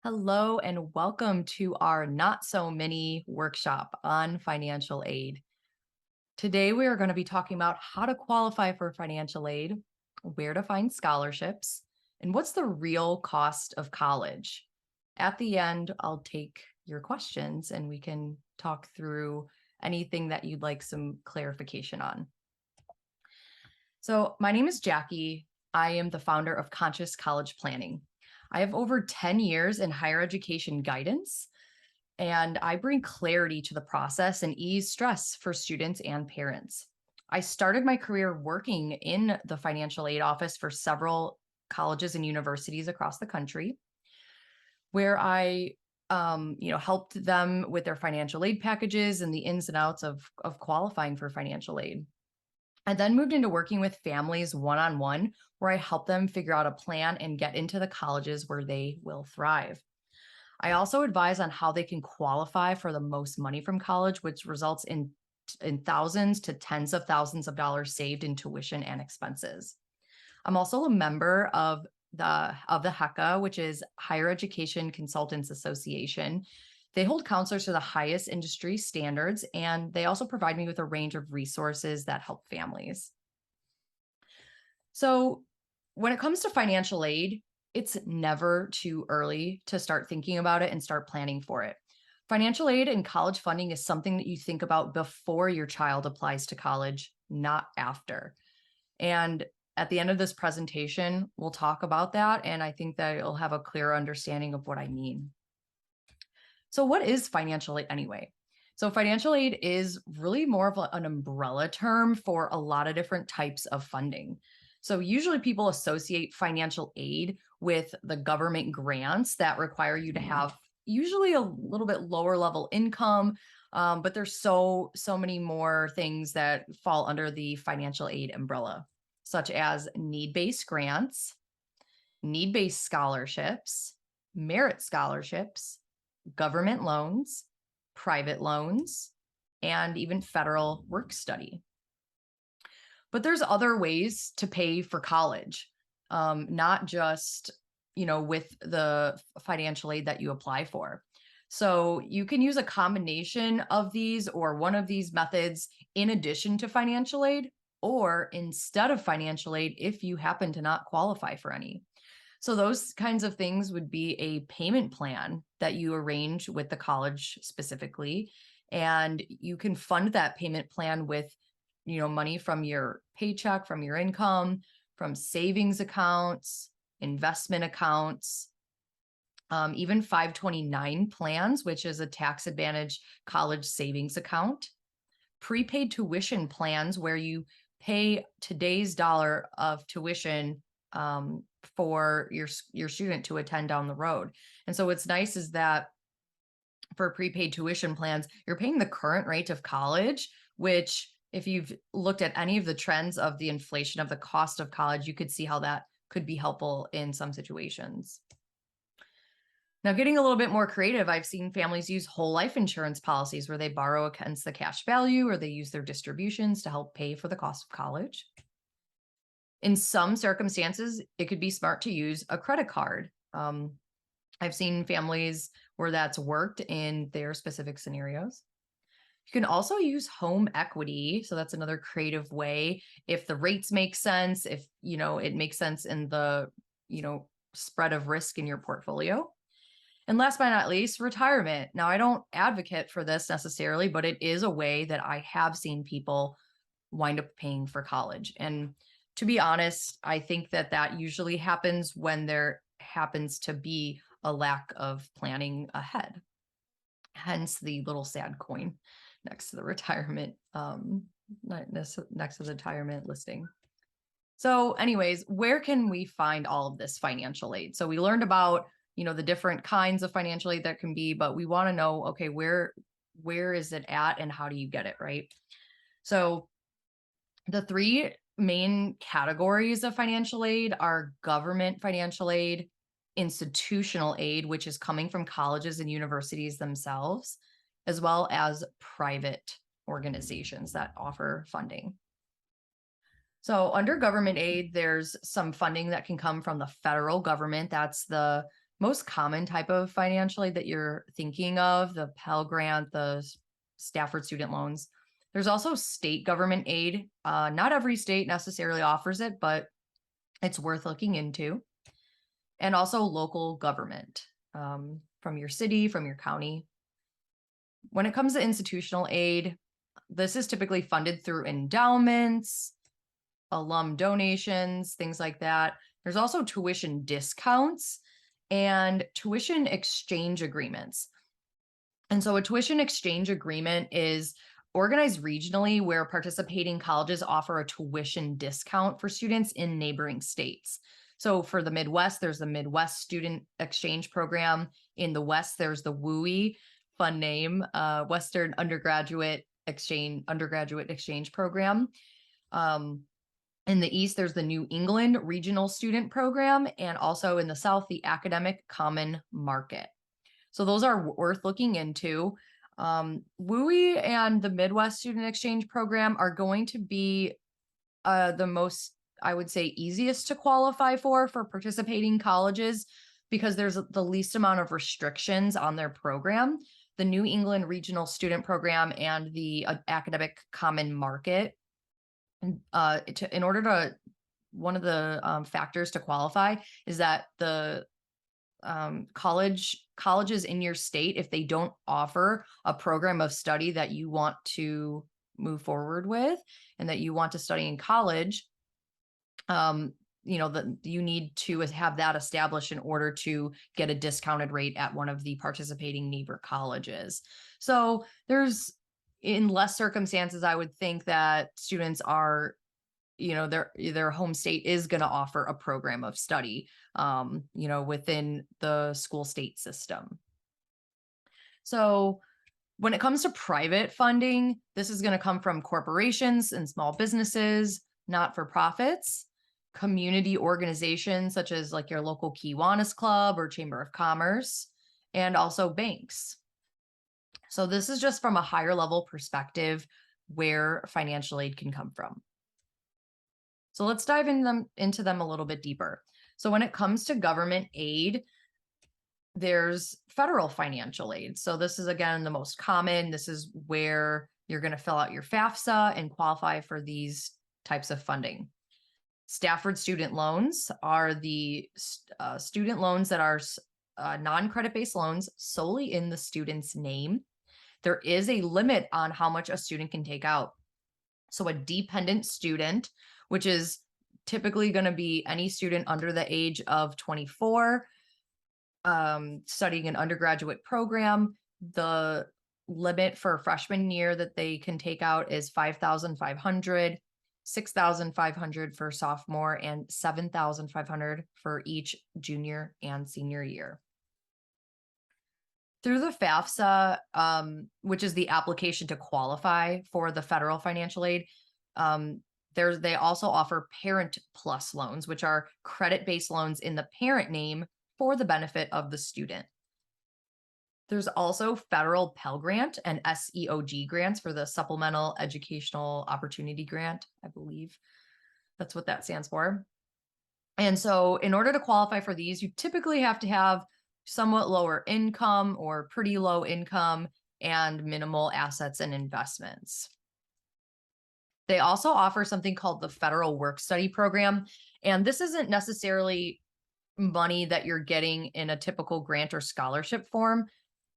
Hello and welcome to our Not So Mini workshop on financial aid. Today, we are going to be talking about how to qualify for financial aid, where to find scholarships, and what's the real cost of college. At the end, I'll take your questions and we can talk through anything that you'd like some clarification on. So, my name is Jackie. I am the founder of Conscious College Planning. I have over 10 years in higher education guidance, and I bring clarity to the process and ease stress for students and parents. I started my career working in the financial aid office for several colleges and universities across the country, where I helped them with their financial aid packages and the ins and outs of qualifying for financial aid. I then moved into working with families one on one, where I help them figure out a plan and get into the colleges where they will thrive. I also advise on how they can qualify for the most money from college, which results in thousands to tens of thousands of dollars saved in tuition and expenses. I'm also a member of the HECA, which is Higher Education Consultants Association. They hold counselors to the highest industry standards, and they also provide me with a range of resources that help families. So, when it comes to financial aid, it's never too early to start thinking about it and start planning for it. Financial aid and college funding is something that you think about before your child applies to college, not after. And at the end of this presentation, we'll talk about that. And I think that you'll have a clear understanding of what I mean. So, what is financial aid anyway? So, financial aid is really more of an umbrella term for a lot of different types of funding. So, usually people associate financial aid with the government grants that require you to have usually a little bit lower level income. But there's so many more things that fall under the financial aid umbrella, such as need-based grants, need-based scholarships, merit scholarships, government loans, private loans, and even federal work study. But there's other ways to pay for college, not just with the financial aid that you apply for. So you can use a combination of these or one of these methods in addition to financial aid or instead of financial aid if you happen to not qualify for any. So those kinds of things would be a payment plan that you arrange with the college specifically, and you can fund that payment plan with money from your paycheck, from your income, from savings accounts, investment accounts, even 529 plans, which is a tax advantage college savings account, prepaid tuition plans where you pay today's dollar of tuition for your student to attend down the road. And so what's nice is that for prepaid tuition plans, you're paying the current rate of college, which if you've looked at any of the trends of the inflation of the cost of college, you could see how that could be helpful in some situations. Now, getting a little bit more creative, I've seen families use whole life insurance policies where they borrow against the cash value or they use their distributions to help pay for the cost of college. In some circumstances, it could be smart to use a credit card. I've seen families where that's worked in their specific scenarios. You can also use home equity. So that's another creative way. If the rates make sense, if it makes sense in the spread of risk in your portfolio. And last but not least, retirement. Now, I don't advocate for this necessarily, but it is a way that I have seen people wind up paying for college. And to be honest, I think that usually happens when there happens to be a lack of planning ahead. Hence the little sad coin next to the retirement, next to the retirement listing. So, anyways, where can we find all of this financial aid? So we learned about the different kinds of financial aid that can be, but we want to know, okay, where is it at and how do you get it, right? So the three main categories of financial aid are government financial aid, institutional aid, which is coming from colleges and universities themselves, as well as private organizations that offer funding. So under government aid, there's some funding that can come from the federal government. That's the most common type of financial aid that you're thinking of, the Pell Grant, Stafford student loans. There's also state government aid. Not every state necessarily offers it, but it's worth looking into. And also local government, from your city, from your county. When it comes to institutional aid, this is typically funded through endowments, alum donations, things like that. There's also tuition discounts and tuition exchange agreements. And so a tuition exchange agreement is organized regionally where participating colleges offer a tuition discount for students in neighboring states. So for the Midwest, there's the Midwest Student Exchange Program. In the West, there's the WUI, fun name, Western Undergraduate Exchange Program. In the East, there's the New England Regional Student Program, and also in the South, the Academic Common Market. So those are worth looking into. WUI and the Midwest Student Exchange Program are going to be the most, I would say, easiest to qualify for participating colleges because there's the least amount of restrictions on their program. The New England Regional Student Program and the Academic Common Market, one of the factors to qualify is that the colleges in your state, if they don't offer a program of study that you want to move forward with and that you want to study in college, you need to have that established in order to get a discounted rate at one of the participating neighbor colleges. So in less circumstances, I would think that students are, their home state is going to offer a program of study, within the school state system. So when it comes to private funding, this is going to come from corporations and small businesses, not-for-profits, community organizations such as like your local Kiwanis Club or Chamber of Commerce, and also banks. So this is just from a higher level perspective where financial aid can come from. So let's dive into them a little bit deeper. So when it comes to government aid, there's federal financial aid. So this is, again, the most common. This is where you're going to fill out your FAFSA and qualify for these types of funding. Stafford student loans are the student loans that are non-credit-based loans solely in the student's name. There is a limit on how much a student can take out. So a dependent student, which is typically going to be any student under the age of 24, studying an undergraduate program, the limit for freshman year that they can take out is $5,500, $6,500 for sophomore, and $7,500 for each junior and senior year. Through the FAFSA, which is the application to qualify for the federal financial aid, they also offer Parent Plus loans, which are credit-based loans in the parent name for the benefit of the student. There's also federal Pell Grant and SEOG grants for the Supplemental Educational Opportunity Grant, I believe. That's what that stands for. And so in order to qualify for these, you typically have to have somewhat lower income or pretty low income and minimal assets and investments. They also offer something called the Federal Work Study Program. And this isn't necessarily money that you're getting in a typical grant or scholarship form.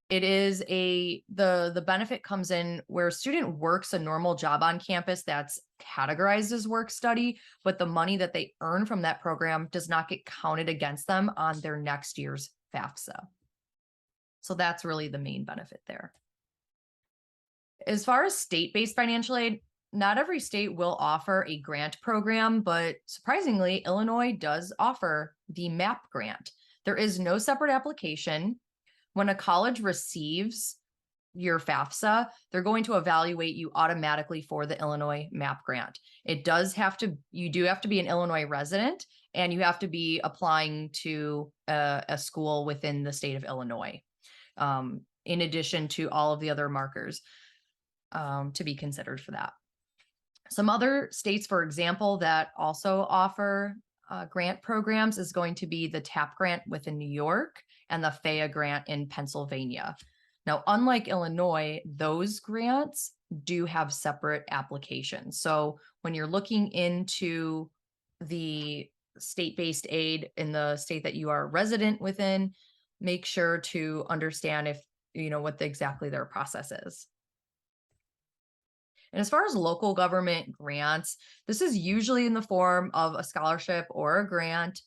It is the benefit comes in where a student works a normal job on campus that's categorized as work study, but the money that they earn from that program does not get counted against them on their next year's FAFSA. So that's really the main benefit there. As far as state-based financial aid, not every state will offer a grant program, but surprisingly, Illinois does offer the MAP grant. There is no separate application. When a college receives your FAFSA, they're going to evaluate you automatically for the Illinois MAP grant. You do have to be an Illinois resident, and you have to be applying to a school within the state of Illinois, in addition to all of the other markers to be considered for that. Some other states, for example, that also offer grant programs is going to be the TAP grant within New York, and the FAIA grant in Pennsylvania. Now, unlike Illinois, those grants do have separate applications. So when you're looking into the state-based aid in the state that you are resident within, make sure to understand if you know what exactly their process is. And as far as local government grants, this is usually in the form of a scholarship or a grant.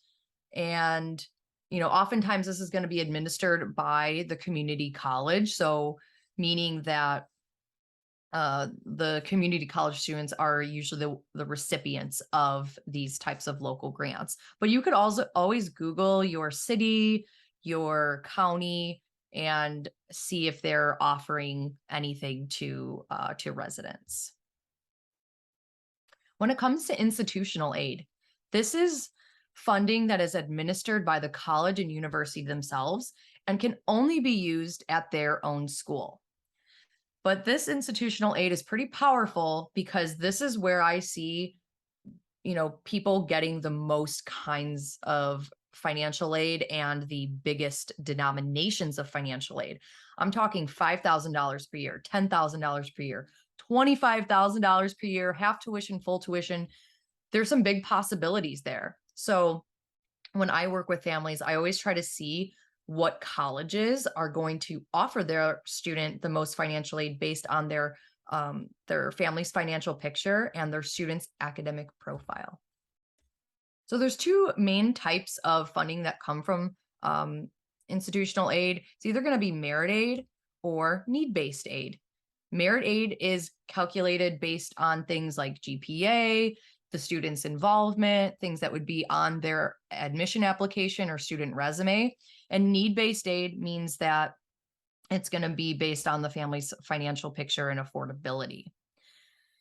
And, oftentimes this is going to be administered by the community college. So, meaning that the community college students are usually the recipients of these types of local grants. But you could also always Google your city, your county, and see if they're offering anything to residents. When it comes to institutional aid, this is funding that is administered by the college and university themselves and can only be used at their own school. But this institutional aid is pretty powerful because this is where I see, people getting the most kinds of financial aid and the biggest denominations of financial aid. I'm talking $5,000 per year, $10,000 per year, $25,000 per year, half tuition, full tuition. There's some big possibilities there. So when I work with families, I always try to see what colleges are going to offer their student the most financial aid based on their family's financial picture and their student's academic profile. So there's two main types of funding that come from institutional aid. It's either going to be merit aid or need-based aid. Merit aid is calculated based on things like GPA, the student's involvement, things that would be on their admission application or student resume. And need-based aid means that it's going to be based on the family's financial picture and affordability.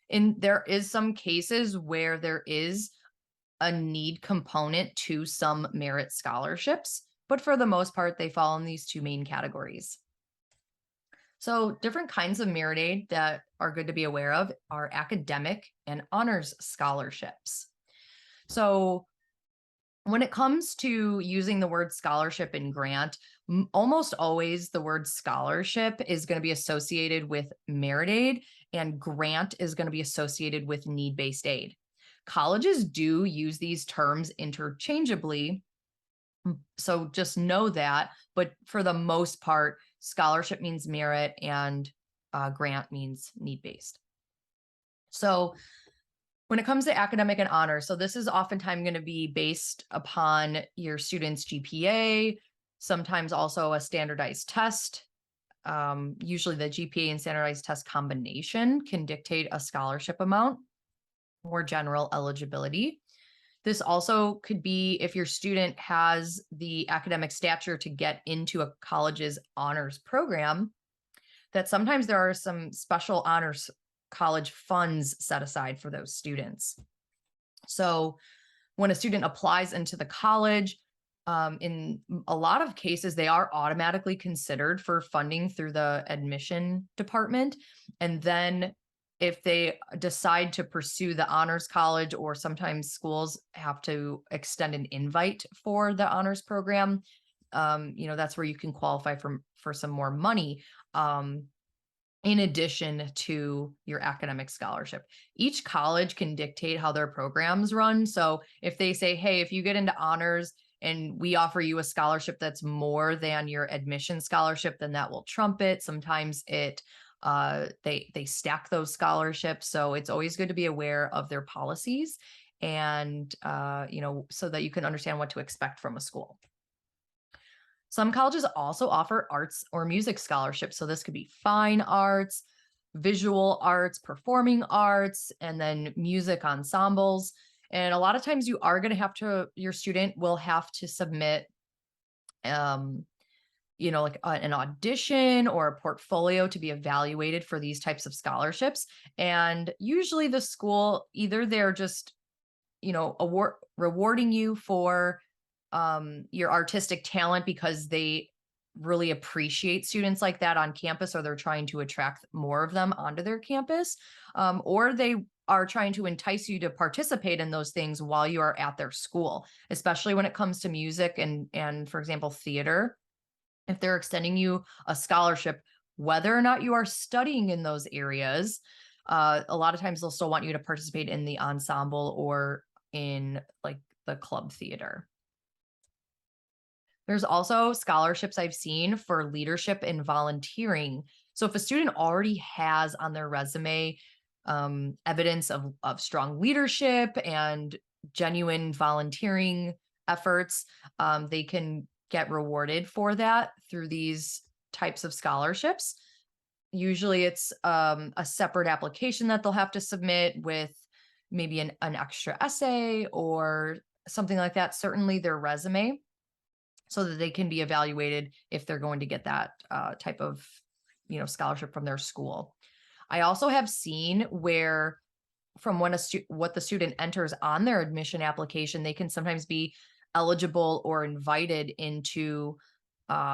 And there is some cases where there is a need component to some merit scholarships, but for the most part, they fall in these two main categories. So different kinds of merit aid that are good to be aware of are academic and honors scholarships. So when it comes to using the word scholarship and grant, almost always the word scholarship is going to be associated with merit aid and grant is going to be associated with need-based aid. Colleges do use these terms interchangeably, so just know that, but for the most part, scholarship means merit and grant means need-based. So when it comes to academic and honors, so this is oftentimes going to be based upon your student's GPA, sometimes also a standardized test. Usually the GPA and standardized test combination can dictate a scholarship amount or general eligibility. This also could be if your student has the academic stature to get into a college's honors program, that sometimes there are some special honors college funds set aside for those students. So when a student applies into the college, in a lot of cases, they are automatically considered for funding through the admission department. And then if they decide to pursue the honors college, or sometimes schools have to extend an invite for the honors program, that's where you can qualify for some more money. In addition to your academic scholarship, each college can dictate how their programs run. So if they say, hey, if you get into honors and we offer you a scholarship that's more than your admission scholarship, then that will trump it. Sometimes they stack those scholarships. So it's always good to be aware of their policies and, so that you can understand what to expect from a school. Some colleges also offer arts or music scholarships. So this could be fine arts, visual arts, performing arts, and then music ensembles. And a lot of times your student will have to submit, like an audition or a portfolio to be evaluated for these types of scholarships. And usually the school, either they're just, rewarding you for your artistic talent because they really appreciate students like that on campus, or they're trying to attract more of them onto their campus, or they are trying to entice you to participate in those things while you are at their school, especially when it comes to music and for example, theater. If they're extending you a scholarship, whether or not you are studying in those areas, a lot of times they'll still want you to participate in the ensemble or in like the club theater. There's also scholarships I've seen for leadership and volunteering. So if a student already has on their resume evidence of strong leadership and genuine volunteering efforts, they can get rewarded for that through these types of scholarships. Usually it's a separate application that they'll have to submit with maybe an extra essay or something like that, certainly their resume, so that they can be evaluated if they're going to get that type of scholarship from their school. I also have seen where from when what the student enters on their admission application, they can sometimes be eligible or invited into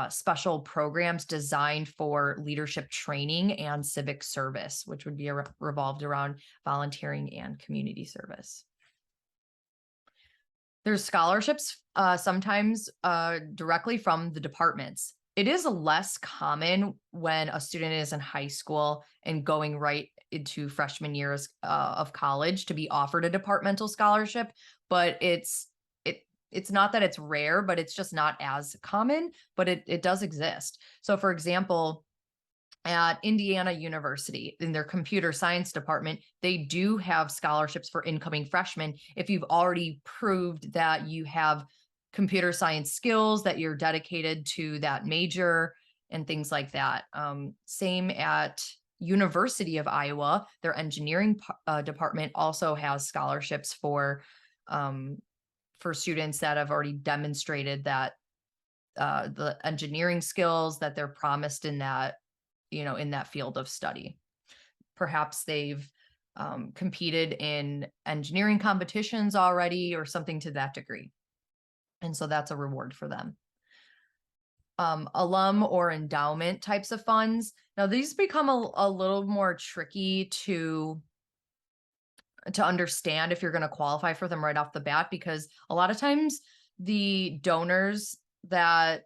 special programs designed for leadership training and civic service, which would be revolved around volunteering and community service. There's scholarships sometimes directly from the departments. It is less common when a student is in high school and going right into freshman years of college to be offered a departmental scholarship, but it's not that it's rare, but it's just not as common, but it does exist. So for example, at Indiana University in their computer science department, they do have scholarships for incoming freshmen if you've already proved that you have computer science skills, that you're dedicated to that major and things like that. Same at University of Iowa, their engineering department also has scholarships for students that have already demonstrated that the engineering skills that they're promised in that in that field of study. Perhaps they've competed in engineering competitions already or something to that degree. And so that's a reward for them. Alum or endowment types of funds. Now these become a little more tricky to understand if you're going to qualify for them right off the bat, because a lot of times the donors that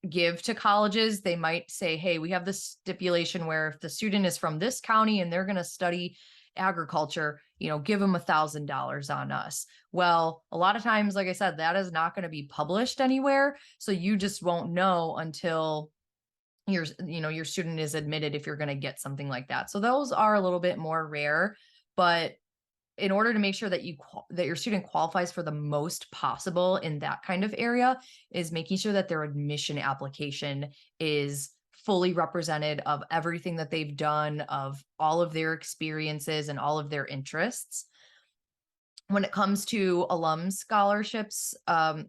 give to colleges, they might say, hey, we have this stipulation where if the student is from this county and they're going to study agriculture, give them $1,000 on us. Well, a lot of times, like I said, that is not going to be published anywhere. So you just won't know until your student is admitted if you're going to get something like that. So those are a little bit more rare, but in order to make sure that that your student qualifies for the most possible in that kind of area is making sure that their admission application is fully represented of everything that they've done, of all of their experiences and all of their interests. When it comes to alum scholarships,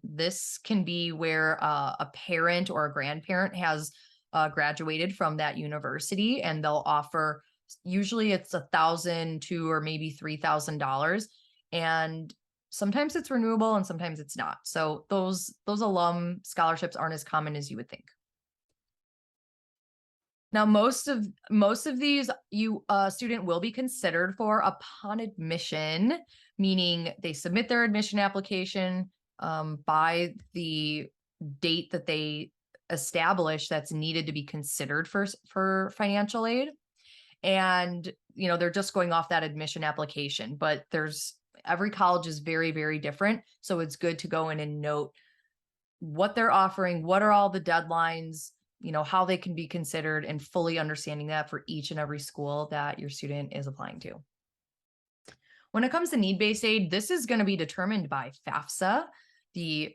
this can be where a parent or a grandparent has graduated from that university, and they'll offer, usually it's $1,000 to or maybe $3,000, and sometimes it's renewable and sometimes it's not. So those alum scholarships aren't as common as you would think. Now, most of these student will be considered for upon admission, meaning they submit their admission application by the date that they establish that's needed to be considered for financial aid. And, they're just going off that admission application, but every college is very, very different. So it's good to go in and note what they're offering, what are all the deadlines, how they can be considered, and fully understanding that for each and every school that your student is applying to. When it comes to need-based aid, this is going to be determined by FAFSA, the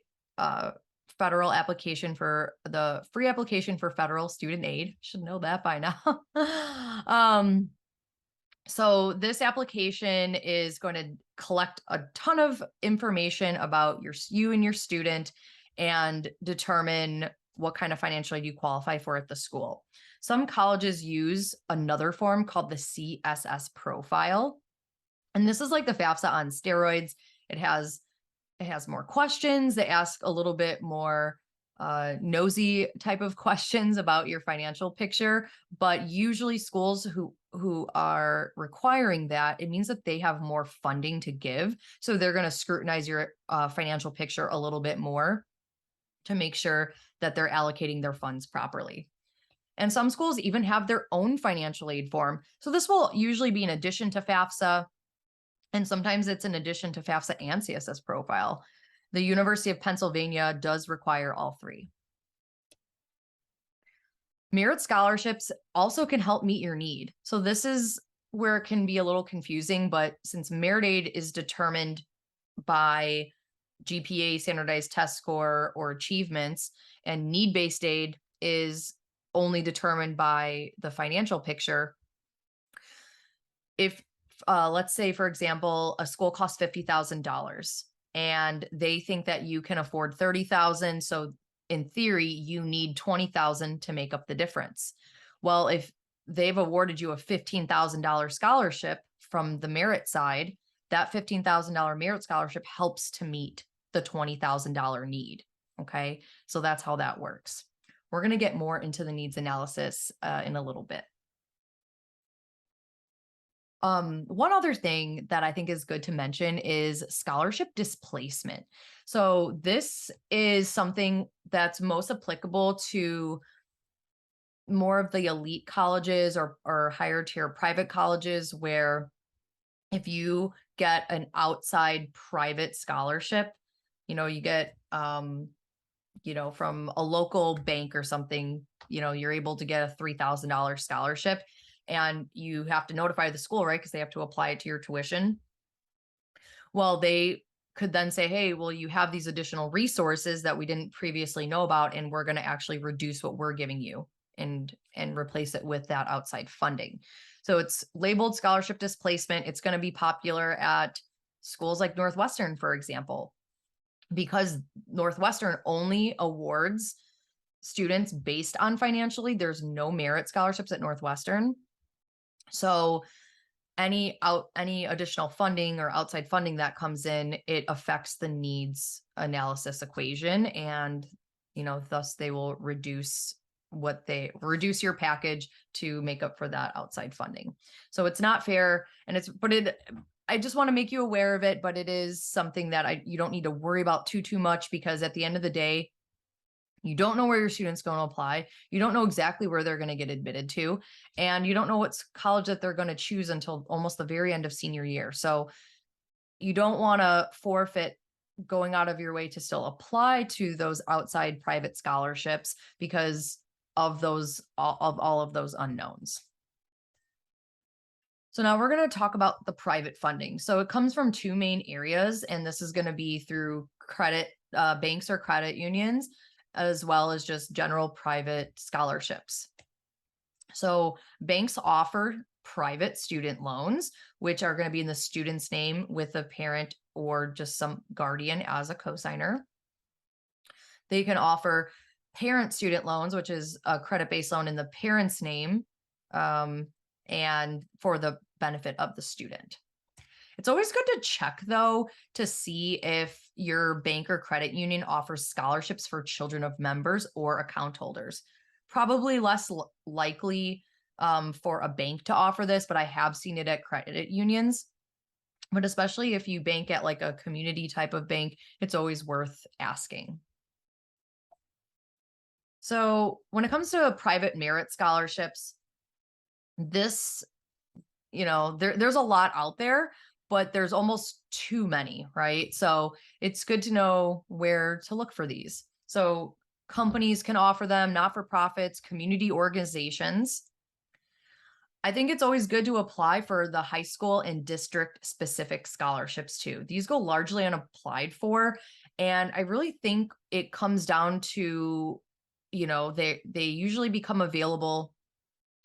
federal application for the free application for federal student aid. Should know that by now. So this application is going to collect a ton of information about you and your student and determine what kind of financial aid you qualify for at the school. Some colleges use another form called the CSS profile. And this is like the FAFSA on steroids. It has more questions. They ask a little bit more nosy type of questions about your financial picture, but usually schools who are requiring that, it means that they have more funding to give. So they're going to scrutinize your financial picture a little bit more. to make sure that they're allocating their funds properly. And some schools even have their own financial aid form. So this will usually be in addition to FAFSA, and sometimes it's in addition to FAFSA and CSS profile. The University of Pennsylvania does require all three. Merit scholarships also can help meet your need. So this is where it can be a little confusing, but since merit aid is determined by GPA, standardized test score, or achievements, and need-based aid is only determined by the financial picture. If let's say, for example, a school costs $50,000 and they think that you can afford $30,000, so in theory you need $20,000 to make up the difference. Well, if they've awarded you a $15,000 scholarship from the merit side, that $15,000 merit scholarship helps to meet the $20,000 need. Okay, so that's how that works. We're going to get more into the needs analysis in a little bit. One other thing that I think is good to mention is scholarship displacement. So this is something that's most applicable to more of the elite colleges or higher tier private colleges, where if you get an outside private scholarship, you get, from a local bank or something, you're able to get a $3,000 scholarship, and you have to notify the school, right? Because they have to apply it to your tuition. Well, they could then say, hey, well, you have these additional resources that we didn't previously know about, and we're going to actually reduce what we're giving you and replace it with that outside funding. So it's labeled scholarship displacement. It's going to be popular at schools like Northwestern, for example, because Northwestern only awards students based on financial aid. There's no merit scholarships at Northwestern. So any additional funding or outside funding that comes in, it affects the needs analysis equation, and thus they will reduce your package to make up for that outside funding. So it's not fair, and I just want to make you aware of it, but it is something that you don't need to worry about too much, because at the end of the day, you don't know where your student's going to apply. You don't know exactly where they're going to get admitted to, and you don't know what college that they're going to choose until almost the very end of senior year. So you don't want to forfeit going out of your way to still apply to those outside private scholarships because of all of those unknowns. So now we're going to talk about the private funding. So it comes from two main areas, and this is going to be through credit banks or credit unions, as well as just general private scholarships. So banks offer private student loans, which are going to be in the student's name with a parent or just some guardian as a cosigner. They can offer parent student loans, which is a credit-based loan in the parent's name, and for the benefit of the student. It's always good to check, though, to see if your bank or credit union offers scholarships for children of members or account holders. Probably less likely for a bank to offer this, but I have seen it at credit unions. But especially if you bank at like a community type of bank, it's always worth asking. So when it comes to private merit scholarships, this, there's a lot out there, but there's almost too many, right? So it's good to know where to look for these. So companies can offer them, not-for-profits, community organizations. I think it's always good to apply for the high school and district specific scholarships too. These go largely unapplied for. And I really think it comes down to, they usually become available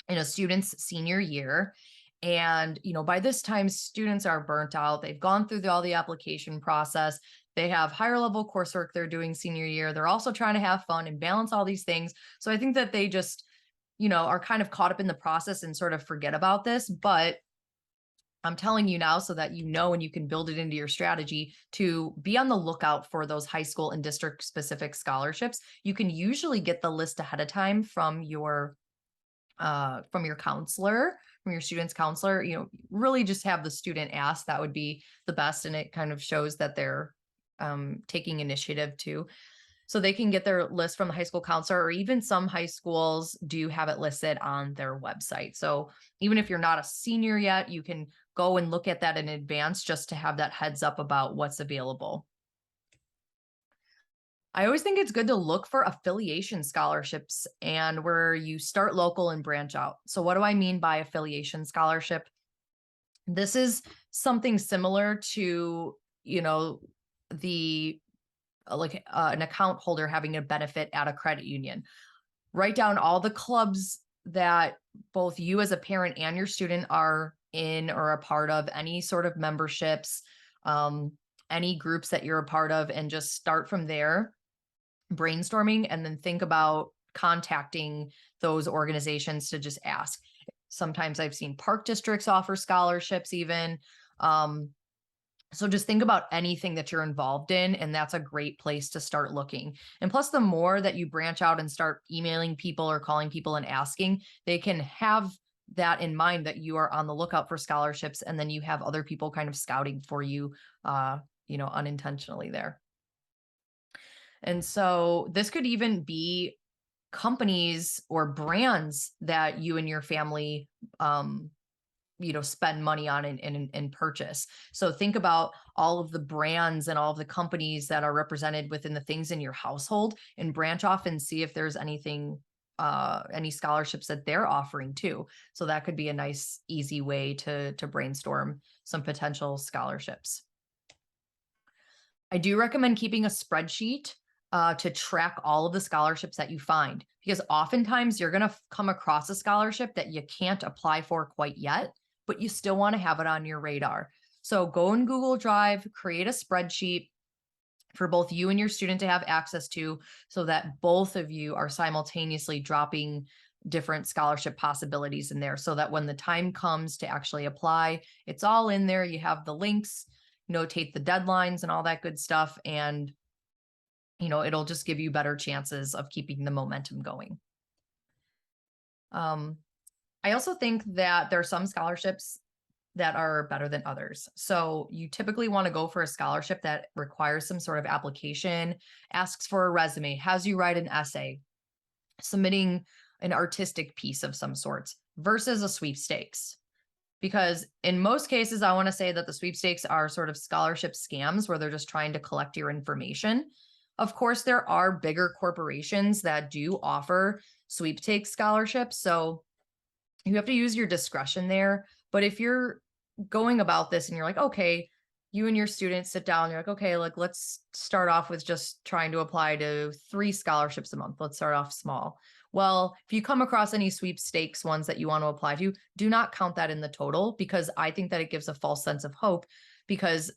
in a student's senior year. And, by this time, students are burnt out. They've gone through all the application process. They have higher level coursework they're doing senior year. They're also trying to have fun and balance all these things. So I think that they just, are kind of caught up in the process and sort of forget about this. But I'm telling you now so that and you can build it into your strategy to be on the lookout for those high school and district specific scholarships. You can usually get the list ahead of time from your counselor, from your student's counselor. Really just have the student ask. That would be the best, and it kind of shows that they're taking initiative too. So they can get their list from the high school counselor, or even some high schools do have it listed on their website. So even if you're not a senior yet, you can go and look at that in advance just to have that heads up about what's available. I always think it's good to look for affiliation scholarships and where you start local and branch out. So what do I mean by affiliation scholarship? This is something similar to, the an account holder having a benefit at a credit union. Write down all the clubs that both you as a parent and your student are in or a part of, any sort of memberships, um, any groups that you're a part of, and just start from there, brainstorming, and then think about contacting those organizations to just ask. Sometimes I've seen park districts offer scholarships even. Um, so just think about anything that you're involved in, and that's a great place to start looking. And plus, the more that you branch out and start emailing people or calling people and asking, they can have that in mind that you are on the lookout for scholarships, and then you have other people kind of scouting for you, unintentionally there. And so this could even be companies or brands that you and your family spend money on and purchase. So think about all of the brands and all of the companies that are represented within the things in your household, and branch off and see if there's any scholarships that they're offering too. So that could be a nice easy way to brainstorm some potential scholarships. I do recommend keeping a spreadsheet to track all of the scholarships that you find, because oftentimes you're going to come across a scholarship that you can't apply for quite yet, but you still want to have it on your radar. So go in Google Drive, create a spreadsheet for both you and your student to have access to, so that both of you are simultaneously dropping different scholarship possibilities in there, so that when the time comes to actually apply, it's all in there. You have the links, notate the deadlines and all that good stuff. And, it'll just give you better chances of keeping the momentum going. I also think that there are some scholarships that are better than others. So you typically want to go for a scholarship that requires some sort of application, asks for a resume, has you write an essay, submitting an artistic piece of some sorts, versus a sweepstakes. Because in most cases, I want to say that the sweepstakes are sort of scholarship scams where they're just trying to collect your information. Of course, there are bigger corporations that do offer sweepstakes scholarships. So you have to use your discretion there. But if you're going about this and you're like, okay, you and your students sit down, you're like, okay, like let's start off with just trying to apply to 3 scholarships a month. Let's start off small. Well, if you come across any sweepstakes ones that you want to apply to, do not count that in the total, because I think that it gives a false sense of hope because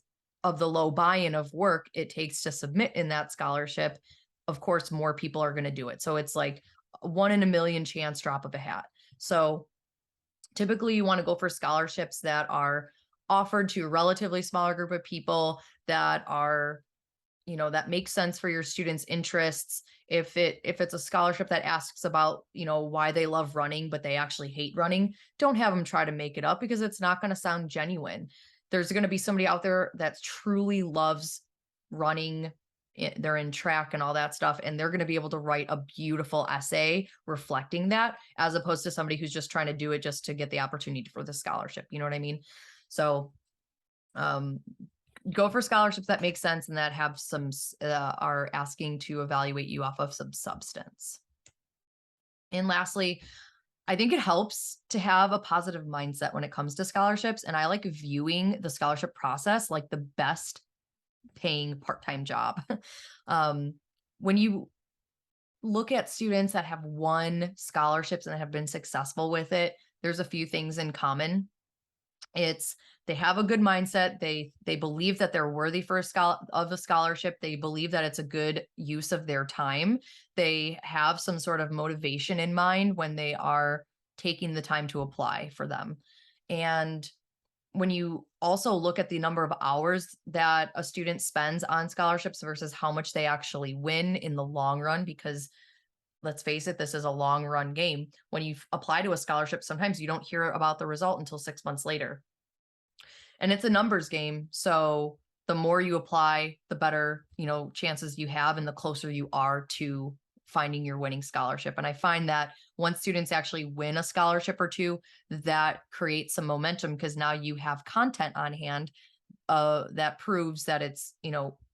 of the low buy-in of work it takes to submit in that scholarship. Of course, more people are going to do it. So it's like a 1 in a million chance, drop of a hat. So typically you want to go for scholarships that are offered to a relatively smaller group of people, that are, that make sense for your students' interests. If it's a scholarship that asks about, why they love running, but they actually hate running, don't have them try to make it up, because it's not going to sound genuine. There's going to be somebody out there that truly loves running. They're in track and all that stuff, and they're going to be able to write a beautiful essay reflecting that, as opposed to somebody who's just trying to do it just to get the opportunity for the scholarship. You know what I mean? So go for scholarships that make sense and that have are asking to evaluate you off of some substance. And lastly, I think it helps to have a positive mindset when it comes to scholarships. And I like viewing the scholarship process like the best paying part-time job. When you look at students that have won scholarships and have been successful with it, there's a few things in common. It's they have a good mindset. They believe that they're worthy for a scholarship. They believe that it's a good use of their time. They have some sort of motivation in mind when they are taking the time to apply for them. And when you also look at the number of hours that a student spends on scholarships versus how much they actually win in the long run, because let's face it, this is a long run game. When you apply to a scholarship, sometimes you don't hear about the result until 6 months later. And it's a numbers game. So the more you apply, the better, chances you have and the closer you are to finding your winning scholarship. And I find that once students actually win a scholarship or two, that creates some momentum because now you have content on hand that proves that it's,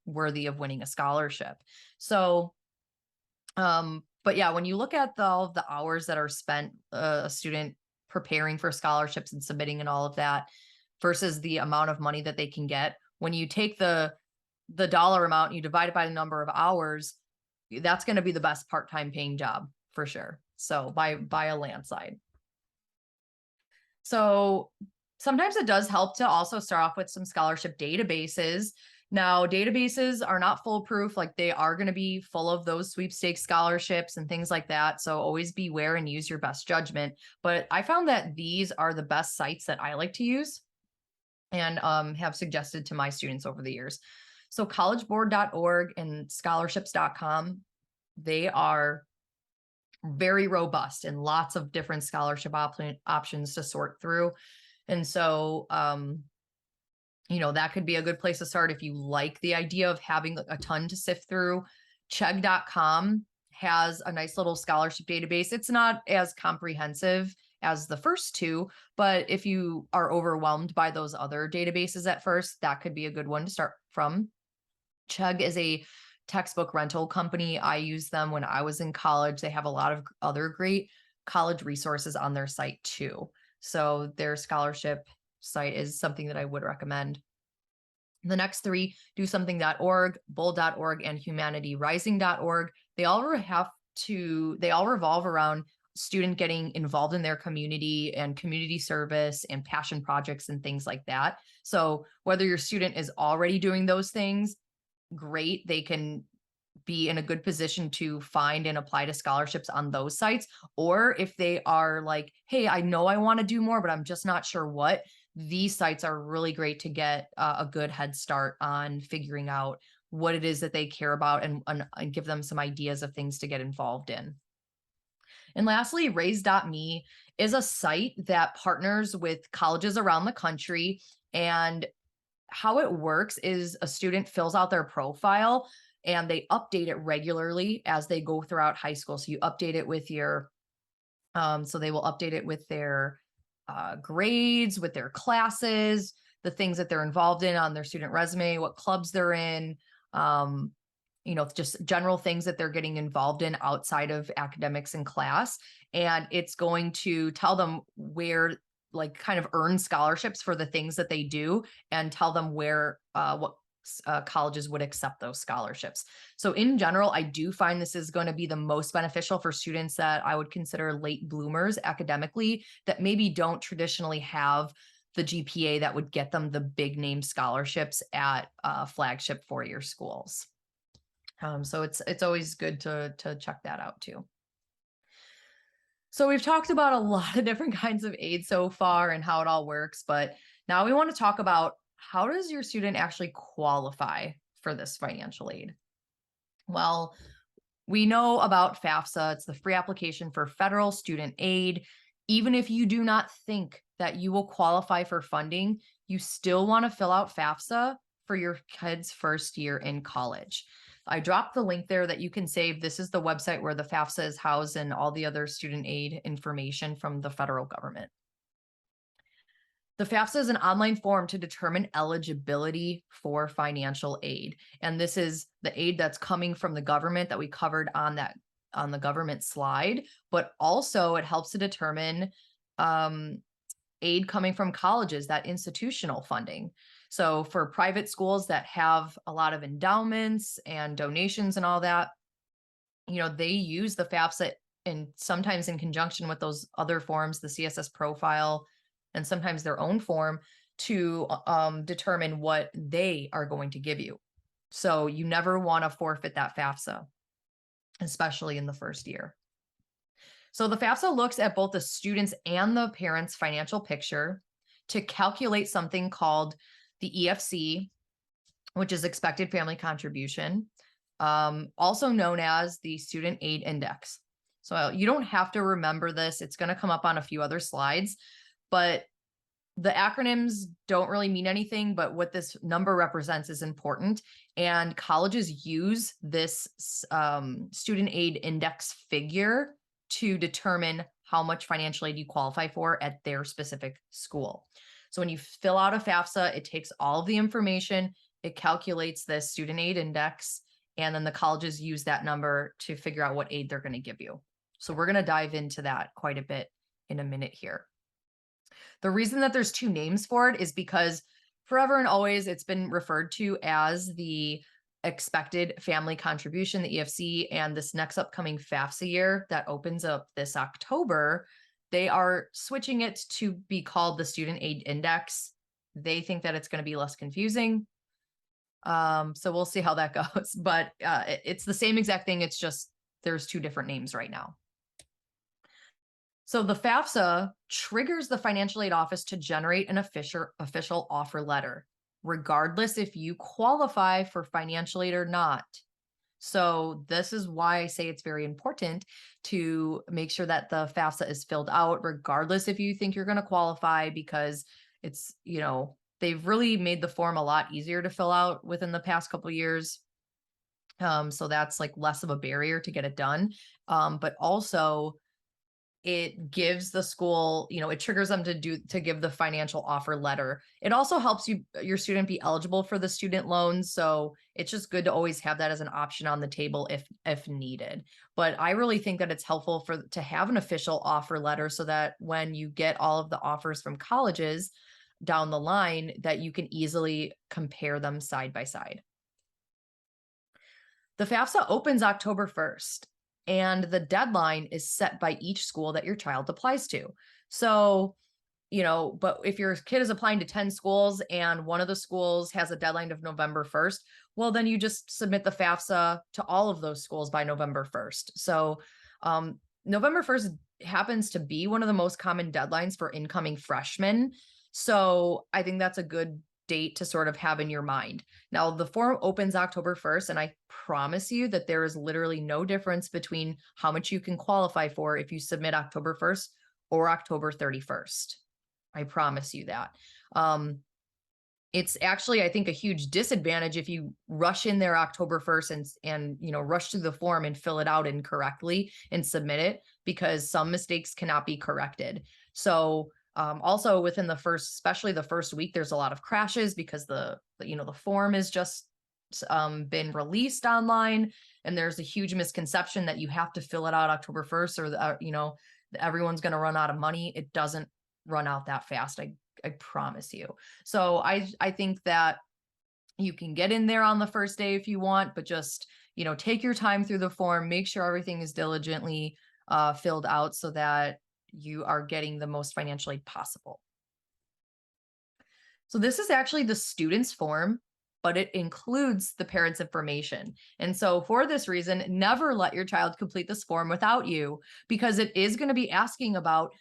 worthy of winning a scholarship. So, but yeah, when you look at all of the hours that are spent a student preparing for scholarships and submitting and all of that versus the amount of money that they can get, when you take the dollar amount, you divide it by the number of hours, that's going to be the best part-time paying job for sure. So by a landslide. So sometimes it does help to also start off with some scholarship databases. Now, databases are not foolproof. Like they are going to be full of those sweepstakes scholarships and things like that. So always beware and use your best judgment. But I found that these are the best sites that I like to use and have suggested to my students over the years. So collegeboard.org and scholarships.com, they are very robust and lots of different scholarship options to sort through. And so, that could be a good place to start if you like the idea of having a ton to sift through. Chegg.com has a nice little scholarship database. It's not as comprehensive as the first two, but if you are overwhelmed by those other databases at first, that could be a good one to start from. Chegg is a textbook rental company. I used them when I was in college. They have a lot of other great college resources on their site too. So their scholarship site is something that I would recommend. The next three, DoSomething.org, Bold.org, and HumanityRising.org. They all revolve around student getting involved in their community and community service and passion projects and things like that. So whether your student is already doing those things, great, they can be in a good position to find and apply to scholarships on those sites. Or if they are like, hey, I know I want to do more, but I'm just not sure what, these sites are really great to get a good head start on figuring out what it is that they care about and give them some ideas of things to get involved in. And lastly, raise.me is a site that partners with colleges around the country. And how it works is a student fills out their profile and they update it regularly as they go throughout high school. So you update it with so they will update it with their grades, with their classes, the things that they're involved in on their student resume, what clubs they're in, just general things that they're getting involved in outside of academics and class. And it's going to tell them where kind of earn scholarships for the things that they do and tell them where what colleges would accept those scholarships. So in general, I do find this is going to be the most beneficial for students that I would consider late bloomers academically that maybe don't traditionally have the GPA that would get them the big name scholarships at flagship four-year schools. So it's always good to check that out too. So we've talked about a lot of different kinds of aid so far and how it all works, but now we want to talk about how does your student actually qualify for this financial aid? Well, we know about FAFSA. It's the free application for federal student aid. Even if you do not think that you will qualify for funding, you still want to fill out FAFSA for your kid's first year in college. I dropped the link there that you can save. This is the website where the FAFSA is housed and all the other student aid information from the federal government. The FAFSA is an online form to determine eligibility for financial aid. And this is the aid that's coming from the government that we covered on the government slide, but also it helps to determine aid coming from colleges, that institutional funding. So for private schools that have a lot of endowments and donations and all that, they use the FAFSA and sometimes in conjunction with those other forms, the CSS profile, and sometimes their own form to determine what they are going to give you. So you never want to forfeit that FAFSA, especially in the first year. So the FAFSA looks at both the students and the parents' financial picture to calculate something called the EFC, which is expected family contribution, also known as the student aid index. So you don't have to remember this. It's going to come up on a few other slides, but The acronyms don't really mean anything, but what this number represents is important. And colleges use this student aid index figure to determine how much financial aid you qualify for at their specific school. So when you fill out a FAFSA, it takes all of the information, it calculates this student aid index, and then the colleges use that number to figure out what aid they're going to give you. So we're going to dive into that quite a bit in a minute here. The reason that there's two names for it is because forever and always it's been referred to as the expected family contribution, the EFC, and this next upcoming FAFSA year that opens up this October, they are switching it to be called the Student Aid Index. They think that it's going to be less confusing. So we'll see how that goes, but it's the same exact thing. It's just there's two different names right now. So the FAFSA triggers the financial aid office to generate an official offer letter, regardless if you qualify for financial aid or not. So this is why I say it's very important to make sure that the FAFSA is filled out, regardless if you think you're going to qualify, because it's, they've really made the form a lot easier to fill out within the past couple of years. So that's like less of a barrier to get it done. But also it gives the school, it triggers them to give the financial offer letter. It also helps your student be eligible for the student loans. So it's just good to always have that as an option on the table if needed. But I really think that it's helpful to have an official offer letter so that when you get all of the offers from colleges down the line, that you can easily compare them side by side. The FAFSA opens October 1st. And the deadline is set by each school that your child applies to. So, but if your kid is applying to 10 schools and one of the schools has a deadline of November 1st, well, then you just submit the FAFSA to all of those schools by November 1st. So November 1st happens to be one of the most common deadlines for incoming freshmen. So I think that's a good date to sort of have in your mind. Now, the form opens October 1st, and I promise you that there is literally no difference between how much you can qualify for if you submit October 1st or October 31st. I promise you that. It's actually, I think, a huge disadvantage if you rush in there October 1st and rush through the form and fill it out incorrectly and submit it, because some mistakes cannot be corrected. So also within especially the first week, there's a lot of crashes because the form is just been released online, and there's a huge misconception that you have to fill it out October 1st or everyone's going to run out of money. It doesn't run out that fast. I promise you. So I think that you can get in there on the first day if you want, but just, take your time through the form, make sure everything is diligently filled out so that you are getting the most financial aid possible. So this is actually the student's form, but it includes the parent's information. And so for this reason, never let your child complete this form without you, because it is going to be asking about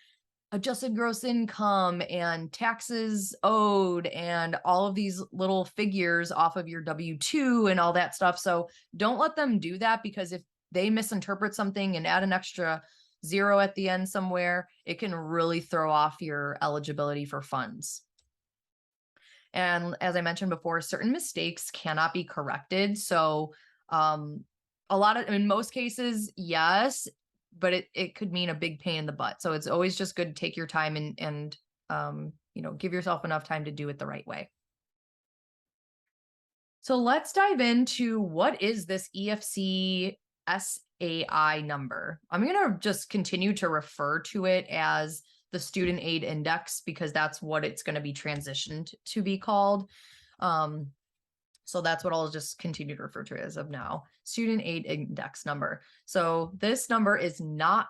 adjusted gross income and taxes owed and all of these little figures off of your W-2 and all that stuff. So don't let them do that, because if they misinterpret something and add an extra zero at the end somewhere, it can really throw off your eligibility for funds. And as I mentioned before, certain mistakes cannot be corrected. So in most cases, yes, but it could mean a big pain in the butt. So it's always just good to take your time and give yourself enough time to do it the right way. So let's dive into what is this EFC SAI number. I'm going to just continue to refer to it as the Student Aid Index, because that's what it's going to be transitioned to be called. So that's what I'll just continue to refer to it as of now. Student Aid Index number. So this number is not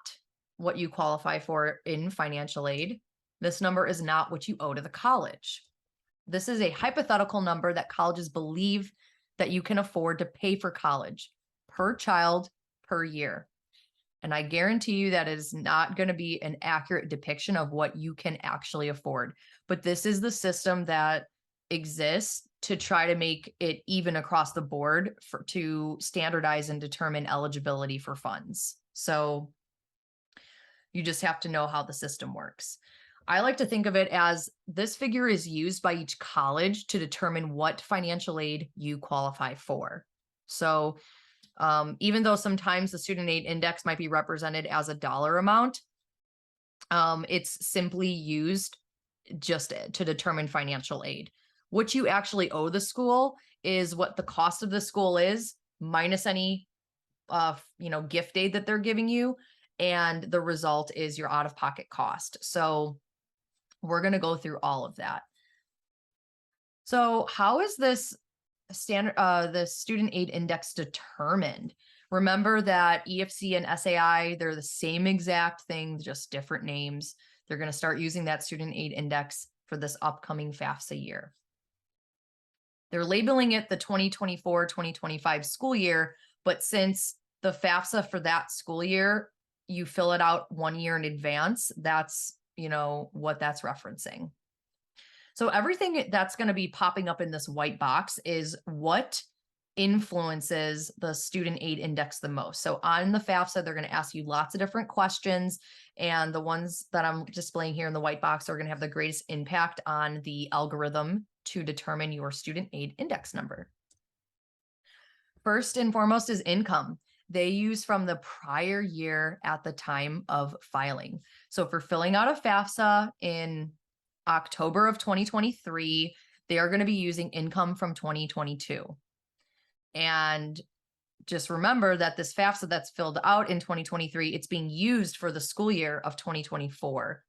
what you qualify for in financial aid. This number is not what you owe to the college. This is a hypothetical number that colleges believe that you can afford to pay for college per child per year. And I guarantee you that is not going to be an accurate depiction of what you can actually afford. But this is the system that exists to try to make it even across the board to standardize and determine eligibility for funds. So you just have to know how the system works. I like to think of it as this figure is used by each college to determine what financial aid you qualify for. So even though sometimes the student aid index might be represented as a dollar amount, it's simply used just to determine financial aid. What you actually owe the school is what the cost of the school is minus any gift aid that they're giving you, and the result is your out of pocket cost. So we're going to go through all of that. So how is this the student aid index determined? Remember that EFC and SAI, they're the same exact thing, just different names. They're going to start using that student aid index for this upcoming FAFSA year. They're labeling it the 2024-2025 school year, but since the FAFSA for that school year, you fill it out 1 year in advance, that's, what that's referencing. So everything that's going to be popping up in this white box is what influences the student aid index the most. So on the FAFSA, they're going to ask you lots of different questions, and the ones that I'm displaying here in the white box are going to have the greatest impact on the algorithm to determine your student aid index number. First and foremost is income. They use from the prior year at the time of filing. So for filling out a FAFSA in October of 2023, they are going to be using income from 2022. And just remember that this FAFSA that's filled out in 2023, it's being used for the school year of 2024,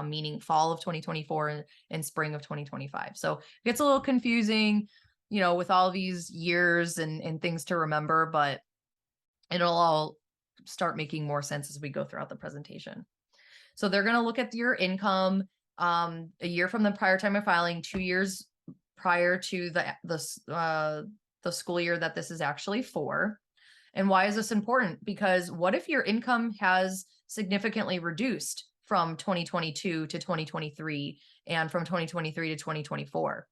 meaning fall of 2024 and spring of 2025. So it gets a little confusing, with all these years and things to remember, but it'll all start making more sense as we go throughout the presentation. So they're going to look at your income a year from the prior time of filing, 2 years prior to the school year that this is actually for. And why is this important? Because what if your income has significantly reduced from 2022 to 2023 and from 2023 to 2024?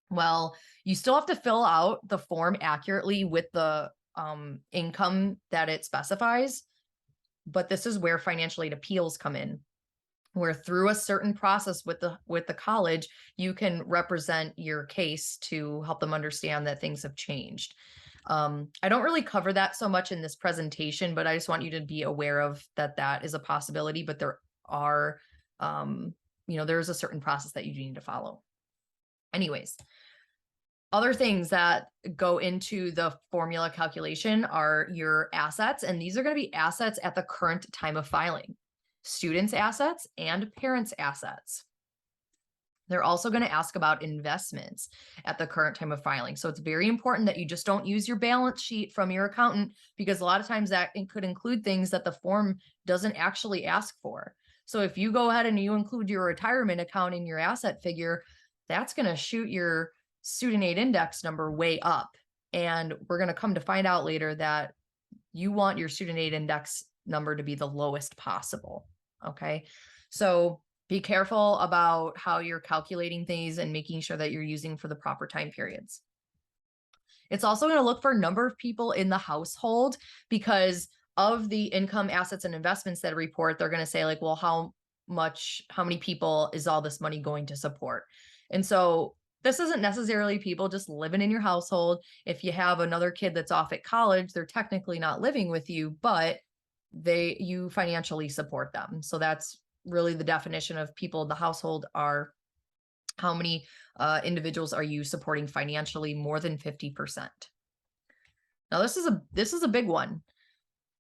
Well, you still have to fill out the form accurately with the income that it specifies. But this is where financial aid appeals come in, where through a certain process with the college, you can represent your case to help them understand that things have changed. I don't really cover that so much in this presentation, but I just want you to be aware of that is a possibility, but there are, there's a certain process that you need to follow. Anyways, other things that go into the formula calculation are your assets, and these are going to be assets at the current time of filing. Students' assets and parents' assets. They're also going to ask about investments at the current time of filing. So it's very important that you just don't use your balance sheet from your accountant, because a lot of times that could include things that the form doesn't actually ask for. So if you go ahead and you include your retirement account in your asset figure, that's going to shoot your student aid index number way up. And we're going to come to find out later that you want your student aid index number to be the lowest possible. Okay. So be careful about how you're calculating things and making sure that you're using for the proper time periods. It's also going to look for number of people in the household, because of the income, assets, and investments that report, they're going to say like, well, how many people is all this money going to support? And so this isn't necessarily people just living in your household. If you have another kid that's off at college, they're technically not living with you, but you financially support them. So that's really the definition of people in the household are how many individuals are you supporting financially more than 50%. Now this is a big one.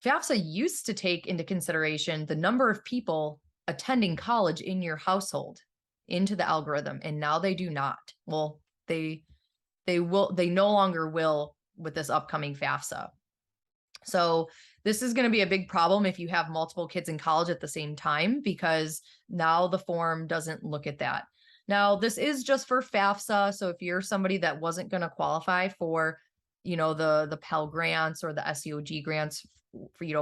FAFSA used to take into consideration the number of people attending college in your household into the algorithm, and now they do not. Well, they no longer will with this upcoming FAFSA. So this is going to be a big problem if you have multiple kids in college at the same time, because now the form doesn't look at that. Now, this is just for FAFSA. So if you're somebody that wasn't going to qualify for, the Pell grants or the SEOG grants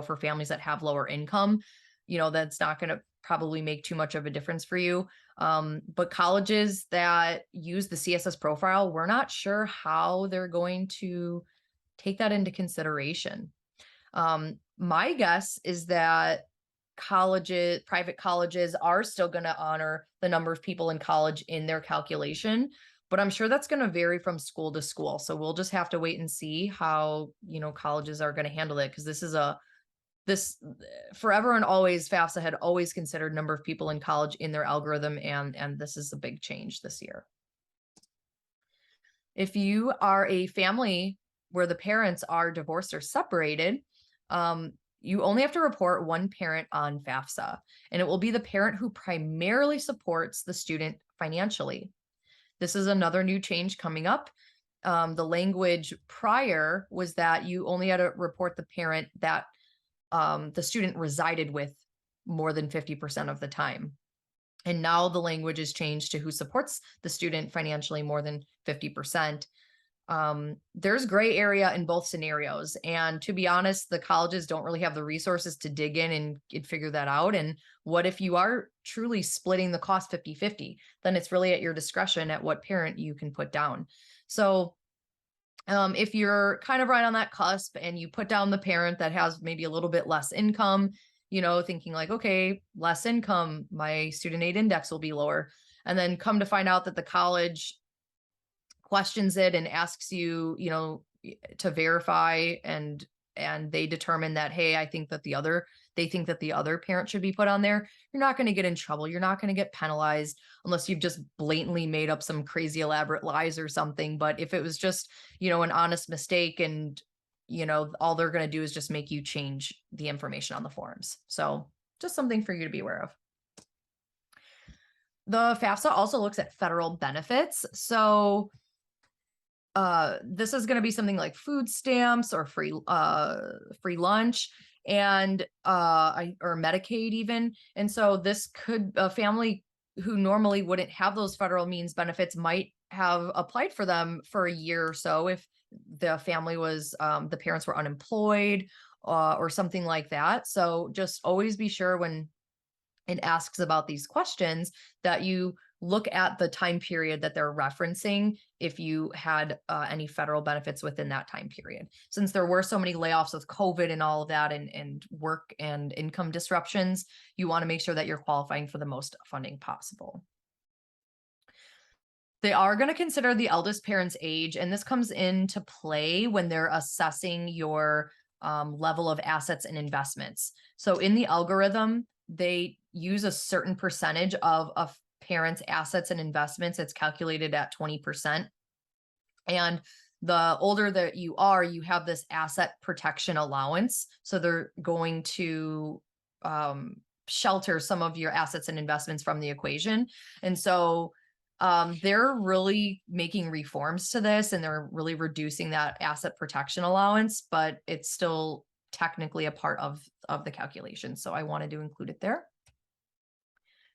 for families that have lower income, that's not going to probably make too much of a difference for you. But colleges that use the CSS profile, we're not sure how they're going to take that into consideration. My guess is that colleges, private colleges are still going to honor the number of people in college in their calculation, but I'm sure that's going to vary from school to school. So we'll just have to wait and see how, colleges are going to handle it, because this forever and always FAFSA had always considered number of people in college in their algorithm, and this is a big change this year. If you are a family where the parents are divorced or separated, you only have to report one parent on FAFSA, and it will be the parent who primarily supports the student financially. This is another new change coming up. The language prior was that you only had to report the parent that the student resided with more than 50% of the time. And now the language is changed to who supports the student financially more than 50%. There's gray area in both scenarios. And to be honest, the colleges don't really have the resources to dig in and figure that out. And what if you are truly splitting the cost 50-50? Then it's really at your discretion at what parent you can put down. So if you're kind of right on that cusp and you put down the parent that has maybe a little bit less income, thinking like, okay, less income, my student aid index will be lower. And then come to find out that the college questions it and asks you, to verify, and they determine that, hey, they think that the other parent should be put on there. You're not going to get in trouble. You're not going to get penalized unless you've just blatantly made up some crazy elaborate lies or something. But if it was just, an honest mistake, and all they're going to do is just make you change the information on the forms. So just something for you to be aware of. The FAFSA also looks at federal benefits. So this is going to be something like food stamps or free lunch, and or Medicaid even. And so this could, a family who normally wouldn't have those federal means benefits might have applied for them for a year or so if the family was, the parents were unemployed or something like that. So just always be sure when it asks about these questions that you look at the time period that they're referencing if you had any federal benefits within that time period. Since there were so many layoffs with COVID and all of that, and work and income disruptions, you want to make sure that you're qualifying for the most funding possible. They are going to consider the eldest parent's age, and this comes into play when they're assessing your level of assets and investments. So in the algorithm, they use a certain percentage of a parent's assets and investments. It's calculated at 20%. And the older that you are, you have this asset protection allowance. So they're going to shelter some of your assets and investments from the equation. And so they're really making reforms to this, and they're really reducing that asset protection allowance, but it's still technically a part of the calculation. So I wanted to include it there.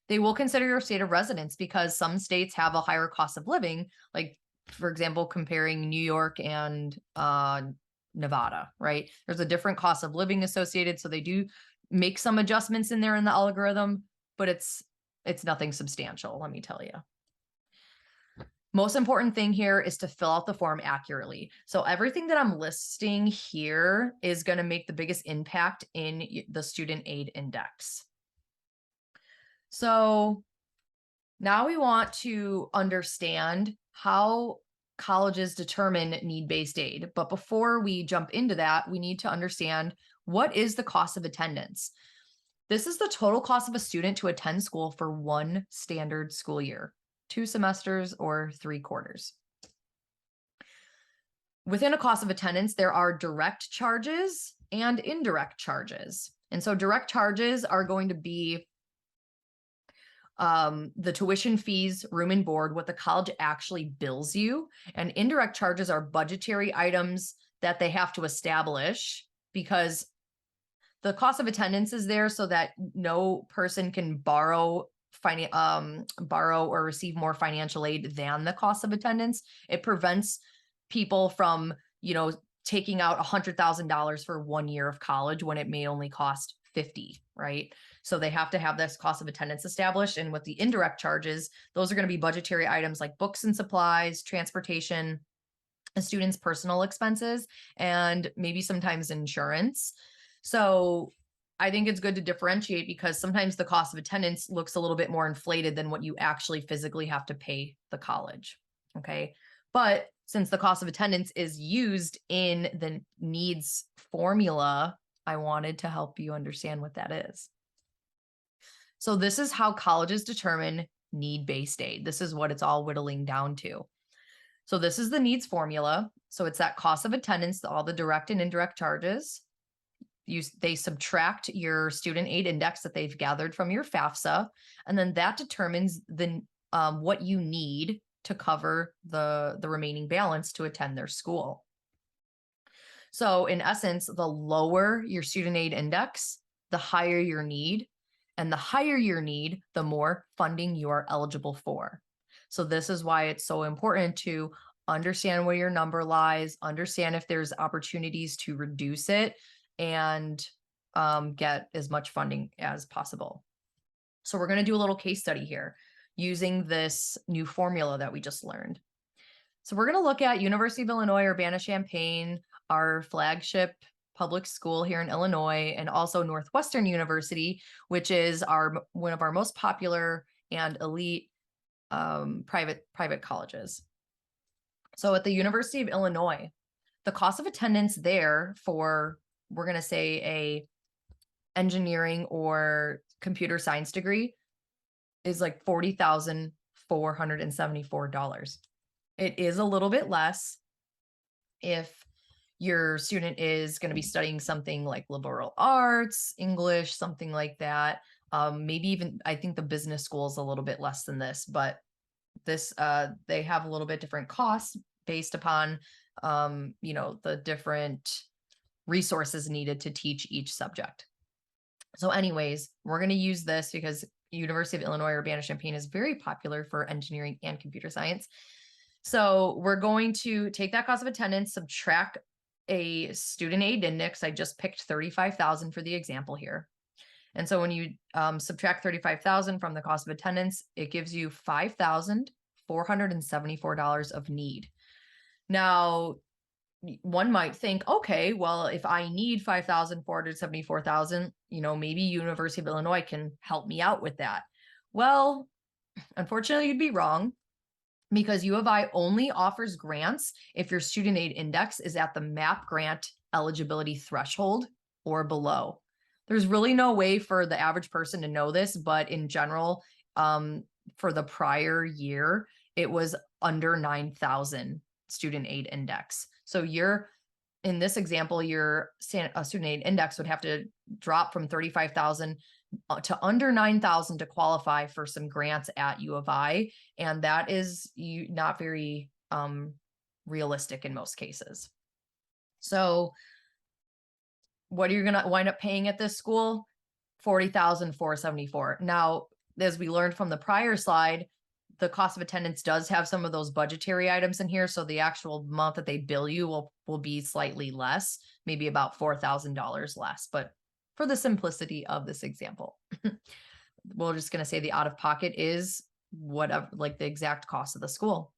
They will consider your state of residence because some states have a higher cost of living, like, for example, comparing New York and Nevada, right? There's a different cost of living associated. So they do make some adjustments in there in the algorithm, but it's nothing substantial, let me tell you. Most important thing here is to fill out the form accurately. So everything that I'm listing here is going to make the biggest impact in the student aid index. So now we want to understand how colleges determine need-based aid. But before we jump into that, we need to understand, what is the cost of attendance? This is the total cost of a student to attend school for one standard school year, 2 semesters or 3 quarters. Within a cost of attendance, there are direct charges and indirect charges. And so direct charges are going to be the tuition fees, room and board, what the college actually bills you. And indirect charges are budgetary items that they have to establish, because the cost of attendance is there so that no person can borrow or receive more financial aid than the cost of attendance. It prevents people from, taking out $100,000 for 1 year of college when it may only cost 50, right? So they have to have this cost of attendance established. And with the indirect charges, those are going to be budgetary items like books and supplies, transportation, a student's personal expenses, and maybe sometimes insurance. So I think it's good to differentiate because sometimes the cost of attendance looks a little bit more inflated than what you actually physically have to pay the college. Okay. But since the cost of attendance is used in the needs formula, I wanted to help you understand what that is. So, this is how colleges determine need based aid. This is what it's all whittling down to. So, this is the needs formula. So, it's that cost of attendance, all the direct and indirect charges. They subtract your student aid index that they've gathered from your FAFSA, and then that determines the what you need to cover the remaining balance to attend their school. So in essence, the lower your student aid index, the higher your need, and the higher your need, the more funding you are eligible for. So this is why it's so important to understand where your number lies, understand if there's opportunities to reduce it, and get as much funding as possible. So we're going to do a little case study here using this new formula that we just learned. So we're going to look at University of Illinois Urbana-Champaign, our flagship public school here in Illinois, and also Northwestern University, which is one of our most popular and elite private colleges. So at the University of Illinois, the cost of attendance there for, we're going to say, a engineering or computer science degree is like $40,474. It is a little bit less if your student is going to be studying something like liberal arts, English, something like that. Maybe even, I think the business school is a little bit less than this, but this, they have a little bit different costs based upon, the different resources needed to teach each subject. So anyways, we're going to use this because University of Illinois Urbana-Champaign is very popular for engineering and computer science. So we're going to take that cost of attendance, subtract a student aid index. I just picked 35,000 for the example here. And so when you subtract 35,000 from the cost of attendance, it gives you $5,474 of need. Now, one might think, okay, well, if I need 5,474,000, maybe University of Illinois can help me out with that. Well, unfortunately, you'd be wrong, because U of I only offers grants if your student aid index is at the MAP grant eligibility threshold or below. There's really no way for the average person to know this, but in general, for the prior year, it was under 9,000 student aid index. So in this example, your student aid index would have to drop from 35,000 to under 9,000 to qualify for some grants at U of I. And that is not very realistic in most cases. So what are you going to wind up paying at this school? $40,474. Now, as we learned from the prior slide, the cost of attendance does have some of those budgetary items in here. So the actual amount that they bill you will be slightly less, maybe about $4,000 less. But for the simplicity of this example, we're just going to say the out-of-pocket is whatever, like the exact cost of the school.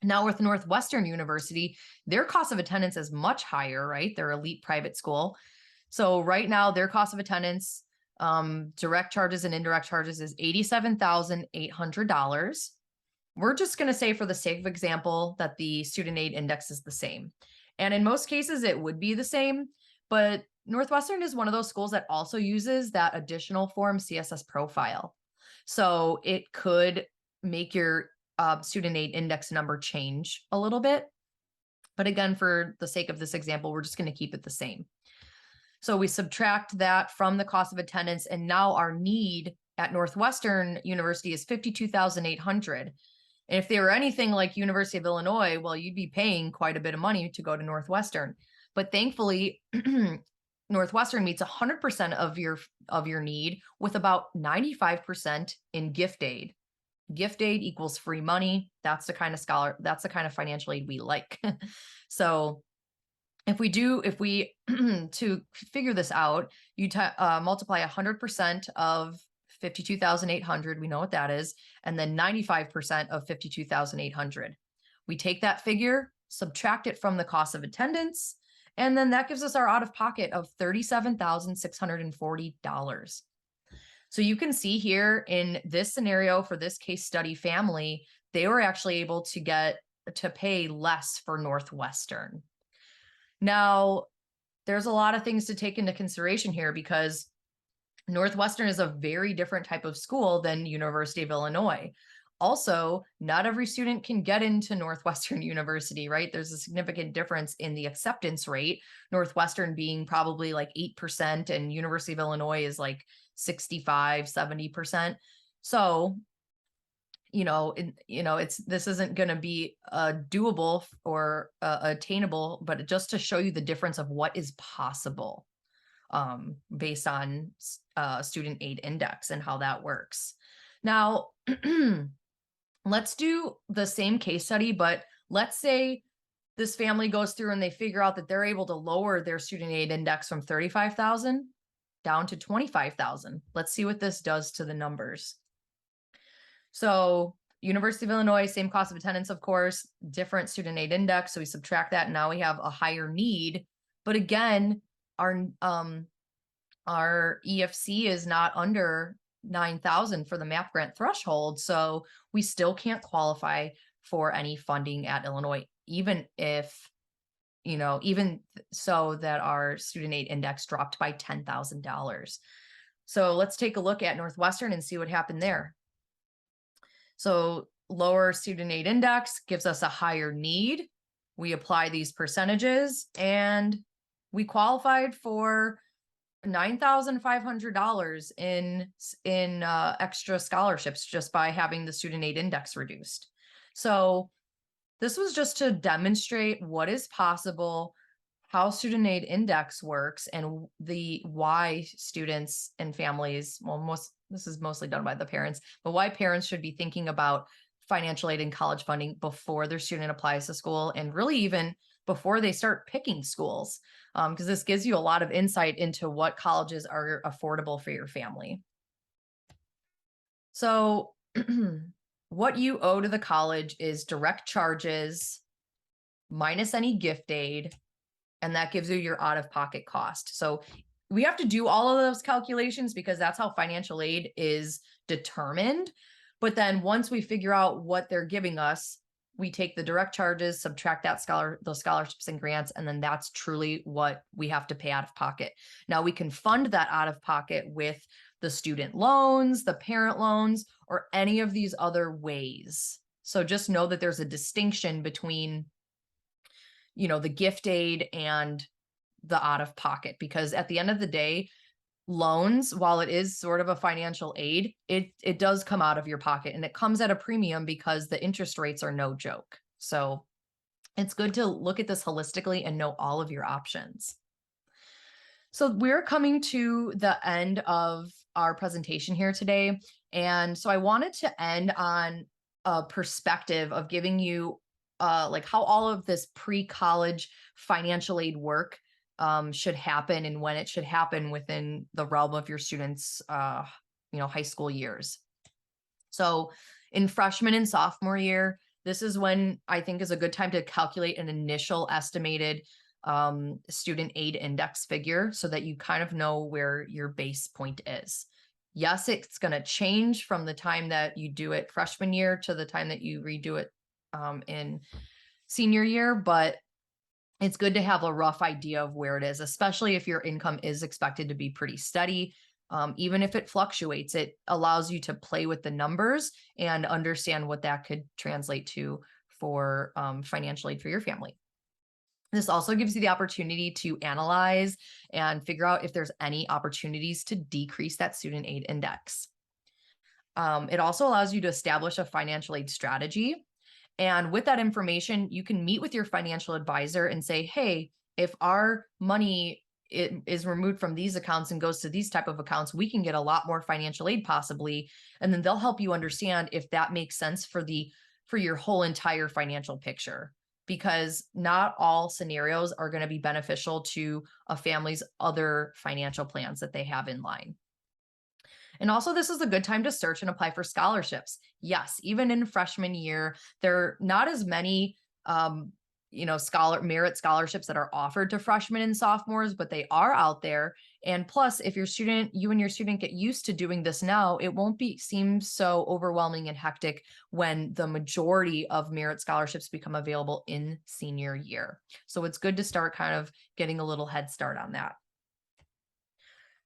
Now with Northwestern University, their cost of attendance is much higher, right? They're elite private school. So right now their cost of attendance, direct charges and indirect charges, is $87,800. We're just going to say, for the sake of example, that the student aid index is the same. And in most cases it would be the same, but Northwestern is one of those schools that also uses that additional form CSS profile. So it could make your student aid index number change a little bit. But again, for the sake of this example, we're just going to keep it the same. So we subtract that from the cost of attendance, and now our need at Northwestern University is $52,800. And if they were anything like University of Illinois, well, you'd be paying quite a bit of money to go to Northwestern. But thankfully, Northwestern meets 100% of your need with about 95% in gift aid. Gift aid equals free money. That's the kind of financial aid we like. So if we to figure this out, you multiply 100% of 52,800. We know what that is. And then 95% of 52,800. We take that figure, subtract it from the cost of attendance, And then that gives us our out of pocket of $37,640. So you can see here in this scenario for this case study family, they were actually able to get to pay less for Northwestern. Now, there's a lot of things to take into consideration here because Northwestern is a very different type of school than University of Illinois. Also, not every student can get into Northwestern University, right? There's a significant difference in the acceptance rate, Northwestern being probably like 8%, and University of Illinois is like 65, 70%. So, this isn't going to be doable or attainable, but just to show you the difference of what is possible based on student aid index and how that works. Now, let's do the same case study, but let's say this family goes through and they figure out that they're able to lower their student aid index from 35,000 down to 25,000. Let's see what this does to the numbers. So University of Illinois, same cost of attendance, of course, different student aid index. So we subtract that. And now we have a higher need. But again, our EFC is not under 9,000 for the MAP grant threshold. So we still can't qualify for any funding at Illinois, even so that our student aid index dropped by $10,000. So let's take a look at Northwestern and see what happened there. So lower student aid index gives us a higher need. We apply these percentages and we qualified for $9,500 in extra scholarships just by having the student aid index reduced. So this was just to demonstrate what is possible, how student aid index works, and the why students and families, this is mostly done by the parents, but why parents should be thinking about financial aid and college funding before their student applies to school, and really even before they start picking schools, because this gives you a lot of insight into what colleges are affordable for your family. So what you owe to the college is direct charges minus any gift aid, and that gives you your out-of-pocket cost. So we have to do all of those calculations because that's how financial aid is determined. But then once we figure out what they're giving us, we take the direct charges, subtract those scholarships and grants, and then that's truly what we have to pay out of pocket. Now we can fund that out of pocket with the student loans, the parent loans, or any of these other ways. So just know that there's a distinction between, the gift aid and the out of pocket, because at the end of the day, loans, while it is sort of a financial aid, it does come out of your pocket, and it comes at a premium because the interest rates are no joke. So it's good to look at this holistically and know all of your options. So we're coming to the end of our presentation here today. And so I wanted to end on a perspective of giving you like how all of this pre-college financial aid work should happen and when it should happen within the realm of your students' high school years. So in freshman and sophomore year, this is when I think is a good time to calculate an initial estimated student aid index figure so that you kind of know where your base point is. Yes, it's going to change from the time that you do it freshman year to the time that you redo it in senior year, but it's good to have a rough idea of where it is, especially if your income is expected to be pretty steady. Even if it fluctuates, it allows you to play with the numbers and understand what that could translate to for financial aid for your family. This also gives you the opportunity to analyze and figure out if there's any opportunities to decrease that student aid index. It also allows you to establish a financial aid strategy. And with that information, you can meet with your financial advisor and say, hey, if our money is removed from these accounts and goes to these type of accounts, we can get a lot more financial aid possibly. And then they'll help you understand if that makes sense for your whole entire financial picture, because not all scenarios are going to be beneficial to a family's other financial plans that they have in line. And also, this is a good time to search and apply for scholarships. Yes, even in freshman year, there are not as many merit scholarships that are offered to freshmen and sophomores, but they are out there. And plus, if you and your student get used to doing this now, it won't seem so overwhelming and hectic when the majority of merit scholarships become available in senior year. So it's good to start kind of getting a little head start on that.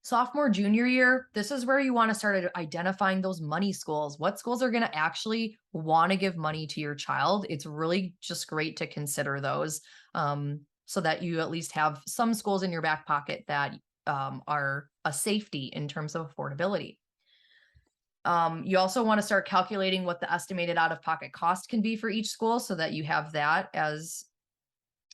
Sophomore, junior year, this is where you want to start identifying those money schools. What schools are going to actually want to give money to your child? It's really just great to consider those, so that you at least have some schools in your back pocket that are a safety in terms of affordability. You also want to start calculating what the estimated out-of-pocket cost can be for each school so that you have that as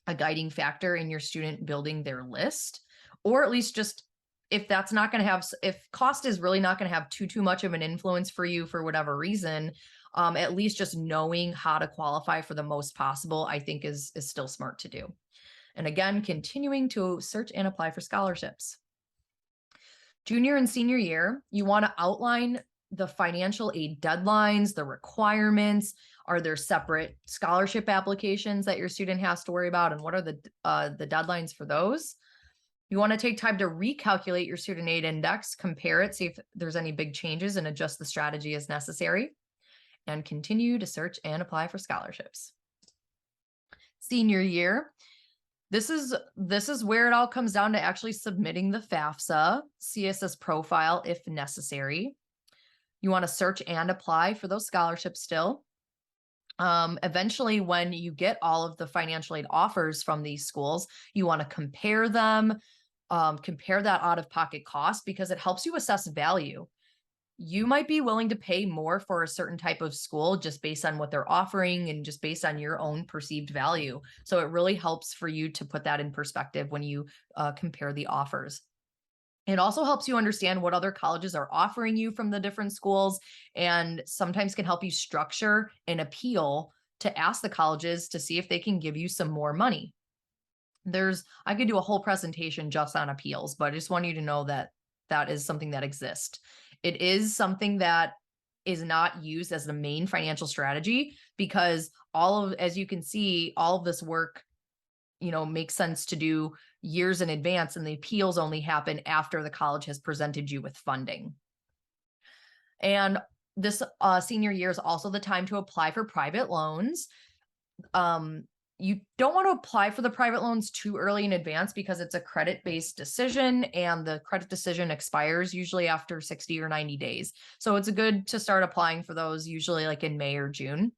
a guiding factor in your student building their list, or at least just if that's not going to have, if cost is really not going to have too much of an influence for you for whatever reason, at least just knowing how to qualify for the most possible, I think is still smart to do. And again, continuing to search and apply for scholarships. Junior and senior year, you want to outline the financial aid deadlines, the requirements. Are there separate scholarship applications that your student has to worry about? And what are the deadlines for those? You want to take time to recalculate your student aid index, compare it, see if there's any big changes, and adjust the strategy as necessary. And continue to search and apply for scholarships. Senior year, this is where it all comes down to actually submitting the FAFSA CSS profile if necessary. You want to search and apply for those scholarships still. Eventually, when you get all of the financial aid offers from these schools, you want to compare them, compare that out-of-pocket cost, because it helps you assess value. You might be willing to pay more for a certain type of school just based on what they're offering and just based on your own perceived value. So it really helps for you to put that in perspective when you compare the offers. It also helps you understand what other colleges are offering you from the different schools, and sometimes can help you structure an appeal to ask the colleges to see if they can give you some more money. I could do a whole presentation just on appeals, but I just want you to know that that is something that exists. It is something that is not used as the main financial strategy, because as you can see, all of this work, makes sense to do years in advance, and the appeals only happen after the college has presented you with funding. And this senior year is also the time to apply for private loans. You don't want to apply for the private loans too early in advance, because it's a credit-based decision, and the credit decision expires usually after 60 or 90 days. So it's good to start applying for those usually like in May or June,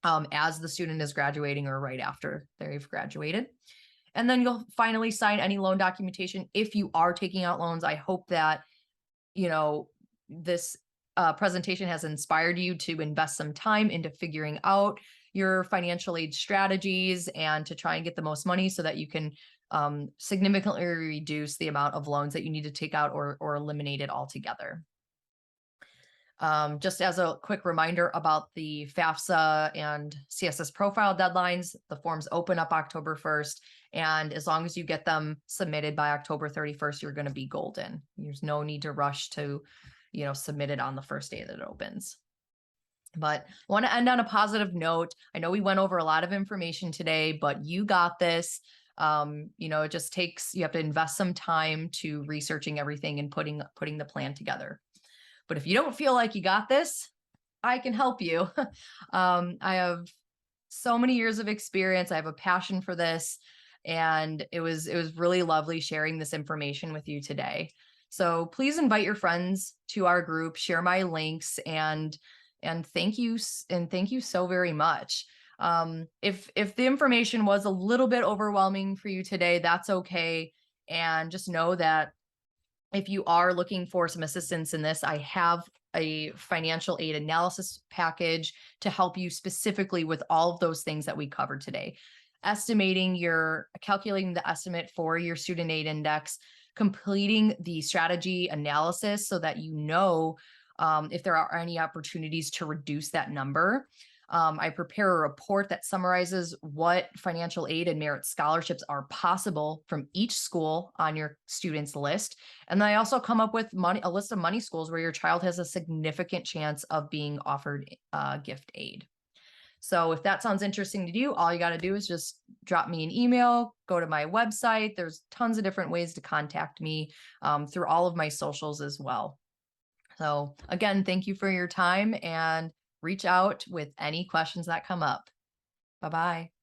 as the student is graduating or right after they've graduated. And then you'll finally sign any loan documentation if you are taking out loans. I hope that, this presentation has inspired you to invest some time into figuring out your financial aid strategies and to try and get the most money so that you can significantly reduce the amount of loans that you need to take out or eliminate it altogether. Just as a quick reminder about the FAFSA and CSS profile deadlines, the forms open up October 1st. And as long as you get them submitted by October 31st, you're going to be golden. There's no need to rush to, submit it on the first day that it opens. But I want to end on a positive note. I know we went over a lot of information today, but you got this. It just you have to invest some time to researching everything and putting the plan together. But if you don't feel like you got this, I can help you. I have so many years of experience. I have a passion for this, and it was really lovely sharing this information with you today. So please invite your friends to our group, share my links, and thank you so very much. If the information was a little bit overwhelming for you today, that's okay. And just know that if you are looking for some assistance in this, I have a financial aid analysis package to help you specifically with all of those things that we covered today. Calculating the estimate for your student aid index, completing the strategy analysis so that if there are any opportunities to reduce that number. I prepare a report that summarizes what financial aid and merit scholarships are possible from each school on your student's list. And then I also come up with a list of money schools where your child has a significant chance of being offered gift aid. So if that sounds interesting to you, all you got to do is just drop me an email, go to my website. There's tons of different ways to contact me through all of my socials as well. So again, thank you for your time and reach out with any questions that come up. Bye bye.